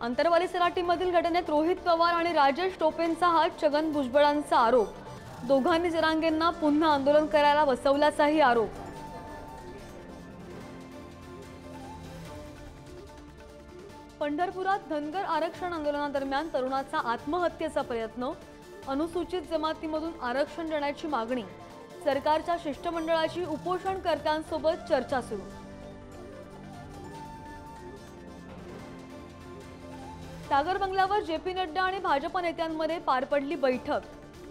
अंतरवाली सराटीमधील घटनेत रोहित पवार आणि राजेश टोपेंचा हात छगन भुजबळांचा आरोप। दोघांनी जरांगेंना पुन्हा आंदोलन करायला बसवल्याचाही आरोप। पंढरपुरात धनगर आरक्षण आंदोलनादरम्यान तरुणाचा आत्महत्येचा प्रयत्न। अनुसूचित जमातीमधून आरक्षण देण्याची मागणी। सरकारच्या शिष्टमंडळाची उपोषणकर्त्यांसोबत चर्चा सुरू। टागर बंगल्यावर जेपी नड्डा आणि भाजप नेत्यांमध्ये पार पडली बैठक।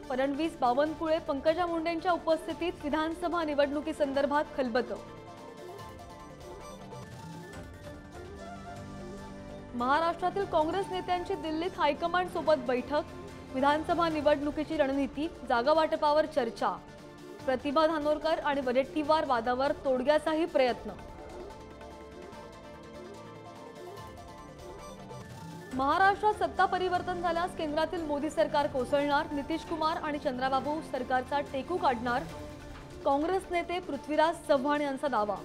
फडणवीस, बावनकुळे, पंकजा मुंडेंच्या उपस्थितीत विधानसभा निवडणुकीसंदर्भात खलबतं। महाराष्ट्रातील काँग्रेस नेत्यांची दिल्लीत हायकमांड सोबत बैठक। विधानसभा निवडणुकीची रणनीती, जागा वाटपावर चर्चा। प्रतिभा धानोरकर आणि वडेट्टीवार वादावर तोडग्याचाही प्रयत्न। महाराष्ट्रात सत्ता परिवर्तन झाल्यास केंद्रातील मोदी सरकार कोसळणार। नितीश कुमार आणि चंद्राबाबू सरकारचा टेकू काढणार। काँग्रेस नेते पृथ्वीराज चव्हाण यांचा दावा।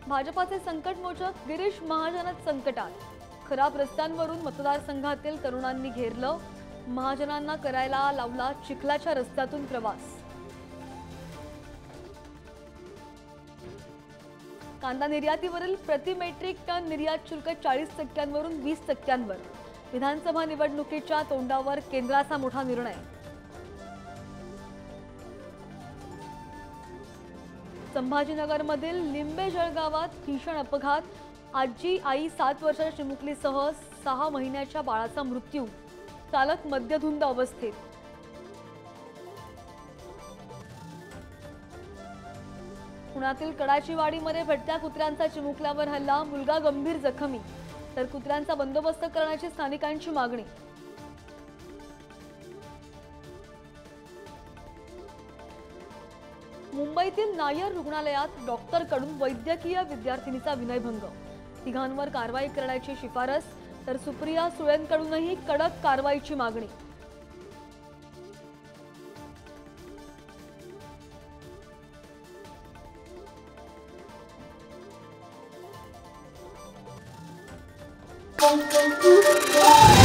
भाजपाचे संकटमोचक गिरीश महाजनच संकटात। खराब रस्त्यांवरून मतदारसंघातील तरुणांनी घेरलं। महाजनांना करायला लावला चिखलाच्या रस्त्यातून प्रवास। कांदा निर्यातीवरील प्रति मेट्रिक टन निर्यात शुल्क 40% वरून 20%वर। विधानसभा निवडणुकीच्या तोंडावर केंद्राचा मोठा निर्णय। संभाजीनगरमधील लिंबे जळगावात भीषण अपघात। आजी, आई, 7 वर्षाच्या चिमुकलीसह 6 महिन्याच्या बाळाचा मृत्यू। चालक मद्यधुंद अवस्थेत। पुण्यातील कडाचीवाडीमध्ये भटक्या कुत्र्यांचा चिमुकल्यावर हल्ला। मुलगा गंभीर जखमी, तर कुत्र्यांचा बंदोबस्त करण्याची स्थानिकांची मागणी। मुंबईतील नायर रुग्णालयात डॉक्टरकडून वैद्यकीय विद्यार्थिनीचा विनयभंग। तिघांवर कारवाई करण्याची शिफारस, तर सुप्रिया सुळेंकडूनही कडक कारवाईची मागणी। Thank you.